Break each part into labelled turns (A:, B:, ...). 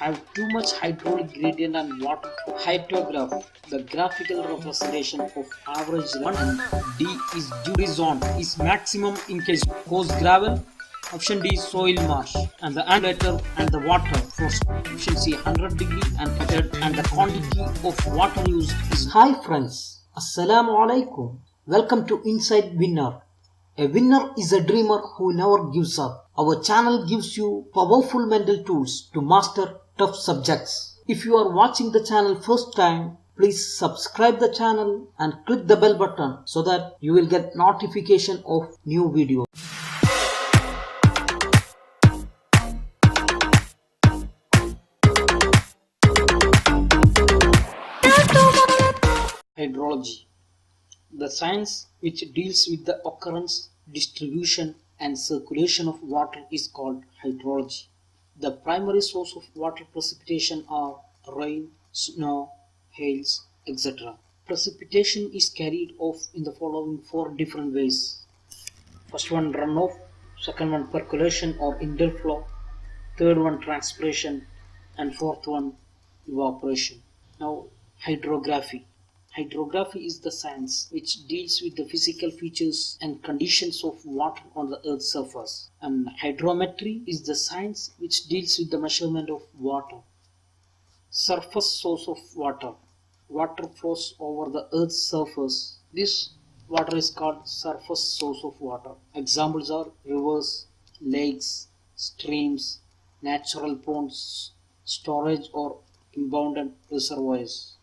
A: have too much hydraulic gradient and water. Hydrograph, the graphical representation of average run, and D is duty zone is maximum in case coarse gravel. Option D, soil marsh, and the regulator and the water force. Option C, 100 degree and method, and the quantity of water used is. Hi friends, Assalamu alaikum. Welcome to Inside Winner. A winner is a dreamer who never gives up. Our channel gives you powerful mental tools to master tough subjects. If you are watching the channel first time, please subscribe the channel and click the bell button so that you will get notification of new videos. Hydrology, the science which deals with the occurrence, distribution and circulation of water is called hydrology. The primary source of water precipitation are rain, snow, hails, etc. Precipitation is carried off in the following four different ways. First one, runoff. Second one, percolation or interflow. Third one, transpiration. And fourth one, evaporation. Now, hydrography. Hydrography is the science which deals with the physical features and conditions of water on the earth's surface. And hydrometry is the science which deals with the measurement of water. Surface source of water. Water flows over the earth's surface. This water is called surface source of water. Examples are rivers, lakes, streams, natural ponds, storage or impounded reservoirs.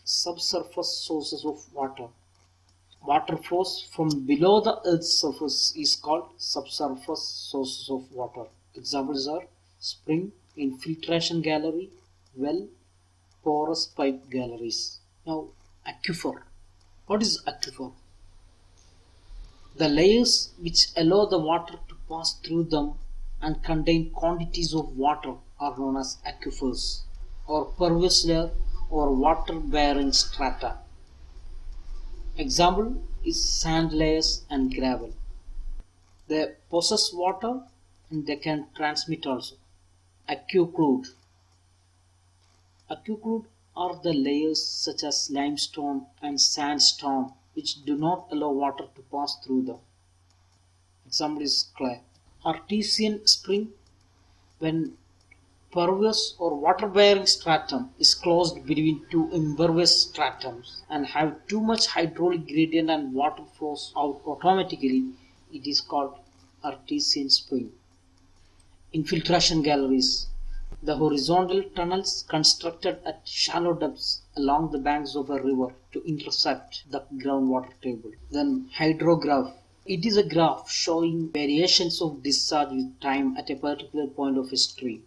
A: Subsurface sources of water. Water flows from below the earth's surface is called subsurface sources of water. Examples are spring, infiltration gallery, well, porous pipe galleries. Now, aquifer. What is aquifer? The layers which allow the water to pass through them and contain quantities of water are known as aquifers, or pervious layer or water-bearing strata. Example is sand layers and gravel. They possess water and they can transmit also. Aquiclude. Aquiclude are the layers such as limestone and sandstone which do not allow water to pass through them. Example is clay. Artesian spring, when pervious or water-bearing stratum is closed between two impervious stratums and have too much hydraulic gradient and water flows out automatically, it is called artesian spring. Infiltration galleries. The horizontal tunnels constructed at shallow depths along the banks of a river to intercept the groundwater table. Then hydrograph. It is a graph showing variations of discharge with time at a particular point of a stream.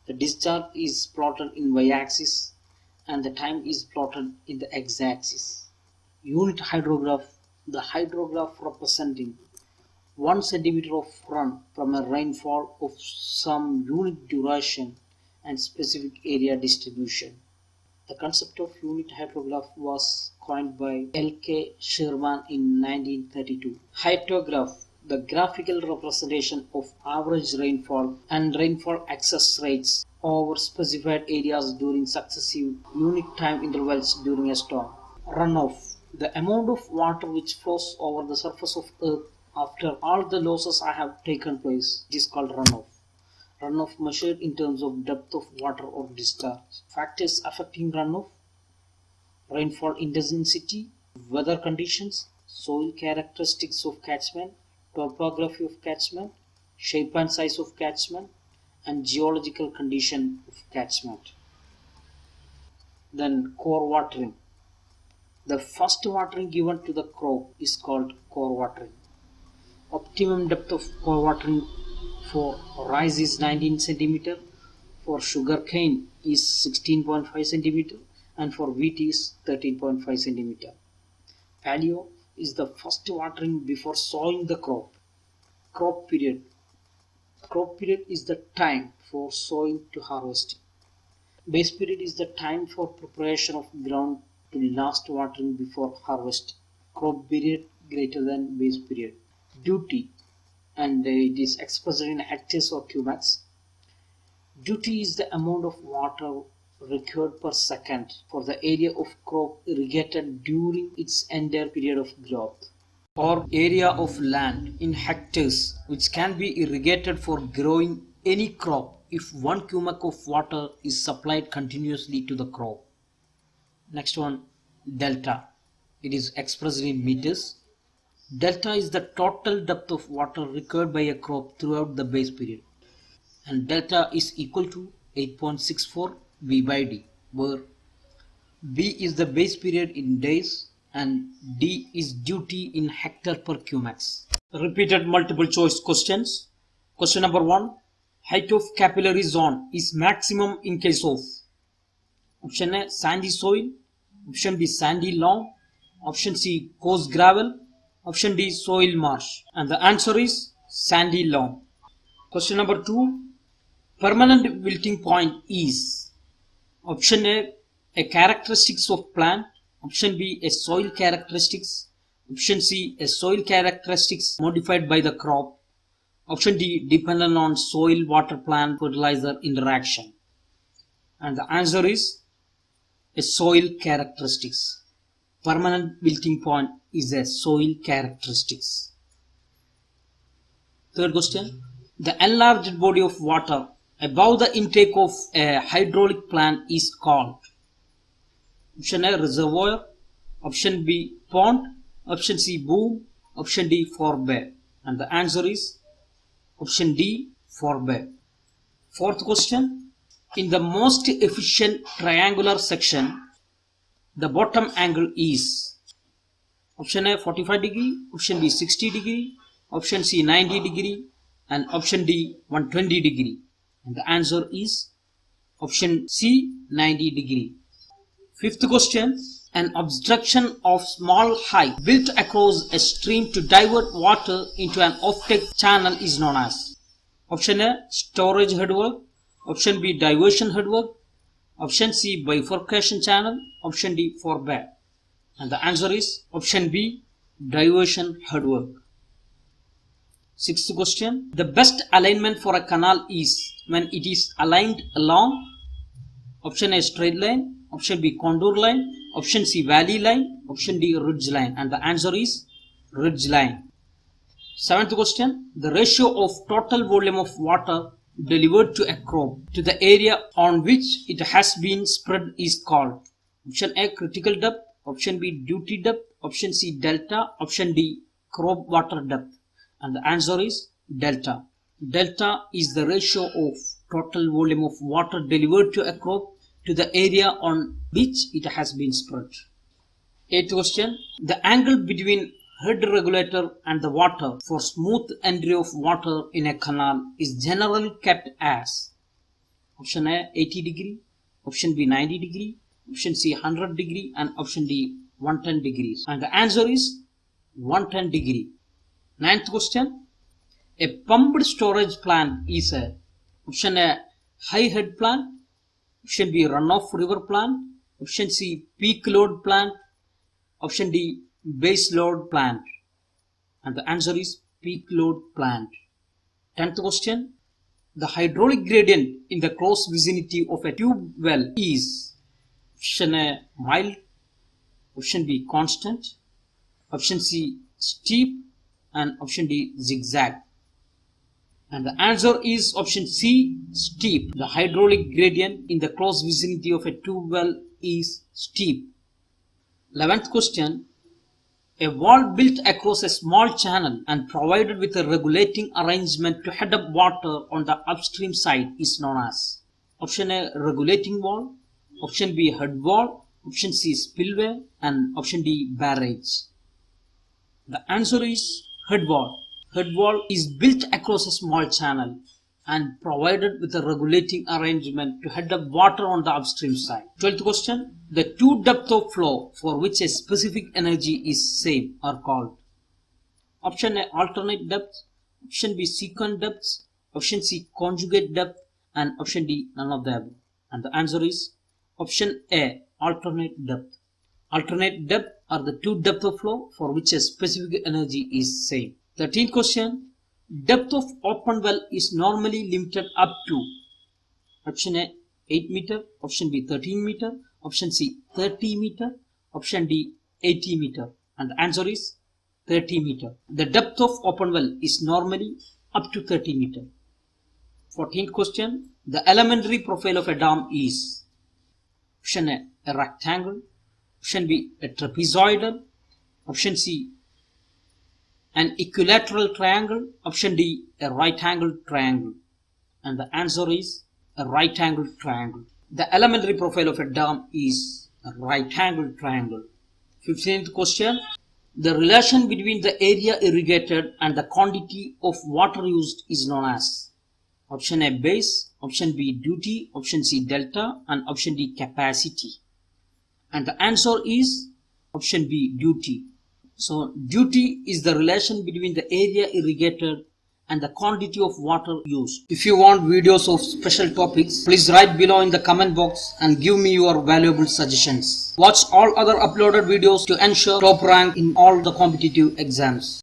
A: The discharge is plotted in y-axis and the time is plotted in the x-axis. Unit hydrograph. The hydrograph representing 1 centimeter of run from a rainfall of some unit duration and specific area distribution. The concept of unit hydrograph was coined by L.K. Sherman in 1932. Hydrograph, the graphical representation of average rainfall and rainfall excess rates over specified areas during successive unit time intervals during a storm. Runoff, the amount of water which flows over the surface of earth after all the losses have taken place. It is called runoff. Runoff measured in terms of depth of water or discharge. Factors affecting runoff: rainfall intensity, weather conditions, soil characteristics of catchment, topography of catchment, shape and size of catchment, and geological condition of catchment. Then core watering. The first watering given to the crop is called core watering. Optimum depth of core watering for rice is 19 cm, for sugarcane is 16.5 cm, and for wheat is 13.5 cm. Paleo is the first watering before sowing the crop. Crop period. Crop period is the time for sowing to harvesting. Base period is the time for preparation of ground to last watering before harvest. Crop period greater than base period. Duty, and it is expressed in hectares or cubits. Duty is the amount of water required per second for the area of crop irrigated during its entire period of growth, or area of land in hectares which can be irrigated for growing any crop if 1 cubic of water is supplied continuously to the crop. Next one, delta. It is expressed in meters. Delta is the total depth of water required by a crop throughout the base period, and delta is equal to 8.64 V by D, where B is the base period in days and D is duty in hectare per cumax. Repeated multiple choice questions. Question number 1. Height of capillary zone is maximum in case of option A sandy soil, option B sandy lawn, option C coarse gravel, option D soil marsh, and the answer is sandy lawn. Question number 2. Permanent wilting point is option A characteristics of plant, option B a soil characteristics, option C a soil characteristics modified by the crop, option D dependent on soil water plant fertilizer interaction, and the answer is a soil characteristics. Permanent wilting point is a soil characteristics. Third question. The enlarged body of water above the intake of a hydraulic plant is called option A reservoir, option B pond, option C boom, option D forebay, and the answer is option D forebay. Fourth question. In the most efficient triangular section, the bottom angle is option A 45 degree, option B 60 degree, option C 90 degree, and option D 120 degree, and the answer is option C 90 degree. Fifth question. An obstruction of small height built across a stream to divert water into an offtake channel is known as option A storage headwork, option B diversion headwork, option C bifurcation channel, option D forebay, and the answer is option B diversion headwork. Sixth question. The best alignment for a canal is when it is aligned along option A straight line, option B contour line, option C valley line, option D ridge line, and the answer is ridge line. Seventh question. The ratio of total volume of water delivered to a crop to the area on which it has been spread is called option A critical depth, option B duty depth, option C delta, option D crop water depth, and the answer is delta. Delta is the ratio of total volume of water delivered to a crop to the area on which it has been spread. Eighth question. The angle between head regulator and the water for smooth entry of water in a canal is generally kept as option A 80 degree, option B 90 degree, option C 100 degree, and option D 110 degrees, and the answer is 110 degree. Ninth question. A pumped storage plant is a option A high head plant, option B runoff river plant, option C peak load plant, option D base load plant, and the answer is peak load plant. 10th question. The hydraulic gradient in the close vicinity of a tube well is option A mild, option B constant, option C steep, and option D zigzag, and the answer is option C steep. The hydraulic gradient in the close vicinity of a tube well is steep. 11th question. A wall built across a small channel and provided with a regulating arrangement to head up water on the upstream side is known as option A regulating wall, option B head wall, option C spillway, and option D barrage. The answer is head wall. Head wall is built across a small channel and provided with a regulating arrangement to head up water on the upstream side. 12th question. The two depths of flow for which a specific energy is same are called option A alternate depth, option B secant depths, option C conjugate depth, and option D none of the above, and the answer is option A alternate depth. Alternate depth are the two depths of flow for which a specific energy is same. 13th question. Depth of open well is normally limited up to Option A 8 meter, option B 13 meter, option C 30 meter, option D 80 meter, and the answer is 30 meter. The depth of open well is normally up to 30 meter. 14th question. The elementary profile of a dam is option A rectangle, option B a trapezoidal, option C an equilateral triangle, option D a right angle triangle, and the answer is a right angle triangle. The elementary profile of a dam is a right angle triangle. 15th question. The relation between the area irrigated and the quantity of water used is known as option A base, option B duty, option C delta, and option D capacity. And the answer is option B duty. So duty is the relation between the area irrigated and the quantity of water used. If you want videos of special topics, please write below in the comment box and give me your valuable suggestions. Watch all other uploaded videos to ensure top rank in all the competitive exams.